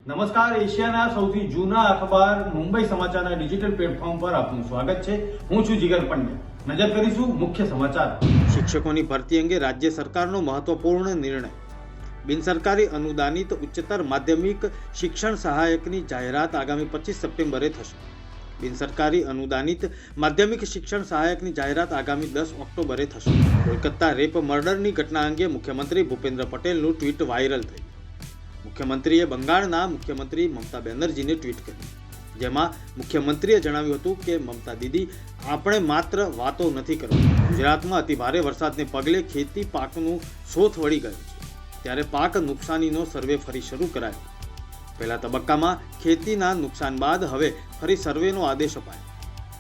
નમસ્કાર, એશિયાના સૌથી જૂના અખબાર મુંબઈ સમાચારના ડિજિટલ પ્લેટફોર્મ પર આપનું સ્વાગત છે. હું છું જીગર પંડ્યા. નજર કરીશું મુખ્ય સમાચાર. શિક્ષકોની ભરતી અંગે રાજ્ય સરકારનો મહત્વપૂર્ણ નિર્ણય. બિનસરકારી અનુદાનિત ઉચ્ચતર માધ્યમિક શિક્ષણ સહાયકની જાહેરાત આગામી 25 સપ્ટેમ્બરે થશે. બિનસરકારી અનુદાનિત માધ્યમિક શિક્ષણ સહાયકની જાહેરાત આગામી 10 ઓક્ટોબરે થશે. કોલકાતા રેપ મર્ડરની ઘટના અંગે મુખ્યમંત્રી ભૂપેન્દ્ર પટેલનું ટ્વીટ વાયરલ થયું. મુખ્યમંત્રીએ બંગાળના મુખ્યમંત્રી મમતા બેનર્જીને ટ્વીટ કર્યું, જેમાં મુખ્યમંત્રીએ જણાવ્યું હતું કે મમતા દીદી, આપણે માત્ર વાતો નથી કરવાની. ગુજરાતમાં અતિભારે વરસાદને પગલે ખેતી પાકનું સોથ વળી ગયું છે, ત્યારે પાક નુકસાનીનો સર્વે ફરી શરૂ કરાયો. પહેલા તબક્કામાં ખેતીના નુકસાન બાદ હવે ફરી સર્વેનો આદેશ અપાયો.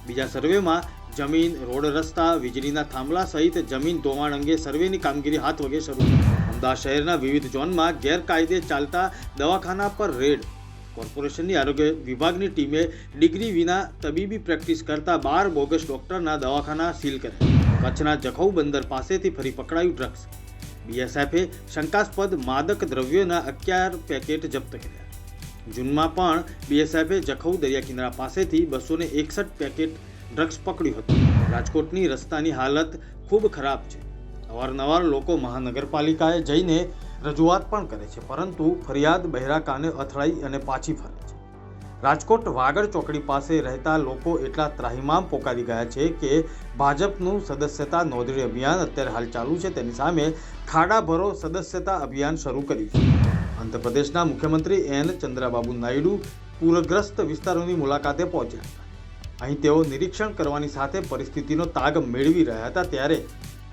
બીજા સર્વેમાં જમીન, રોડ, રસ્તા, વીજળીના થાંભલા સહિત જમીન ધોવાણ અંગે સર્વેની કામગીરી હાથ વગે શરૂ થઈ. અમદાવાદ શહેરના વિવિધ ઝોનમાં ગેરકાયદે ચાલતા દવાખાના પર રેડ. કોર્પોરેશનની આરોગ્ય વિભાગની ટીમે ડિગ્રી વિના તબીબી પ્રેક્ટિસ કરતા 12 બોગસ ડોક્ટરના દવાખાના સીલ કર્યા. કચ્છના જખૌ બંદર પાસેથી ફરી પકડાયું ડ્રગ્સ. બીએસએફે શંકાસ્પદ માદક દ્રવ્યોના 11 પેકેટ જપ્ત કર્યા. જૂનમાં પણ બીએસએફે જખૌ દરિયા કિનારા પાસેથી 261 પેકેટ ડ્રગ્સ પકડ્યું હતું. રાજકોટની રસ્તાની હાલત ખૂબ ખરાબ છે. અવારનવાર લોકો મહાનગરપાલિકાએ જઈને રજૂઆત પણ કરે છે, પરંતુ ફરિયાદ બહેરા કાને અથડાઈ અને પાછી ફરે છે. રાજકોટ વાગડ ચોકડી પાસે રહેતા લોકો એટલા ત્રાહિમામ પોકારી ગયા છે કે ભાજપનું સદસ્યતા નોંધણી અભિયાન અત્યારે હાલ ચાલુ છે, તેની સામે ખાડા ભરો સદસ્યતા અભિયાન શરૂ કર્યું છે. આંધ્રપ્રદેશના મુખ્યમંત્રી એન ચંદ્રાબાબુ નાયડુ પૂરગ્રસ્ત વિસ્તારોની મુલાકાતે પહોંચ્યા હતા. અહીં તેઓ નિરીક્ષણ કરવાની સાથે પરિસ્થિતિનો તાગ મેળવી રહ્યા હતા, ત્યારે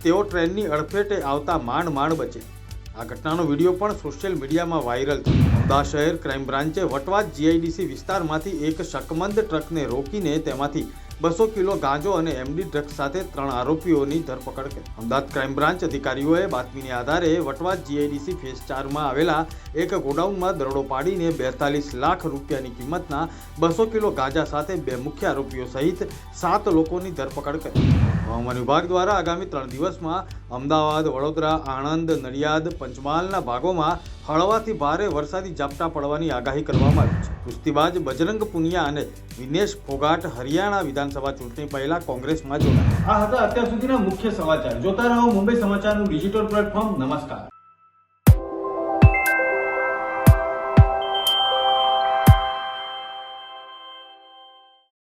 તેઓ ટ્રેનની અડફેટે આવતા માંડ બચ્યા. આ ઘટનાનો વિડીયો પણ સોશિયલ મીડિયામાં વાયરલ થયો. અમદાવાદ શહેર ક્રાઇમ બ્રાન્ચે વટવાદ જીઆઈડીસી વિસ્તારમાંથી એક શકમંદ ટ્રકને રોકીને તેમાંથી 200 કિલો ગાંજો અને એમડી ડ્રગ્સ સાથે 3 આરોપીઓની ધરપકડ કરી. અમદાવાદ ક્રાઇમ બ્રાન્ચ અધિકારીઓએ બાતમીને આધારે વટવાદ જીઆઈડીસી ફેઝ 4માં આવેલા એક ગોડાઉનમાં દરોડો પાડીને 42 લાખ રૂપિયાની કિંમતના 200 કિલો ગાંજા સાથે 2 મુખ્ય આરોપીઓ સહિત 7 લોકોની ધરપકડ કરી. હવામાન વિભાગ દ્વારા આગામી 3 દિવસમાં અમદાવાદ, વડોદરા, આણંદ, નડિયાદ, પંચમહાલના ભાગોમાં હળવાથી ભારે વરસાદી ઝાપટા પડવાની આગાહી કરવામાં આવી છે. કુસ્તીબાજ બજરંગ પુનિયા અને વિનેશ ફોગાટ હરિયાણા વિધાનસભા ચૂંટણી પહેલા કોંગ્રેસમાં જોડાયા. આ હતા અત્યાર સુધીના મુખ્ય સમાચાર. જોતા રહો મુંબઈ સમાચારનું ડિજિટલ પ્લેટફોર્મ. નમસ્કાર.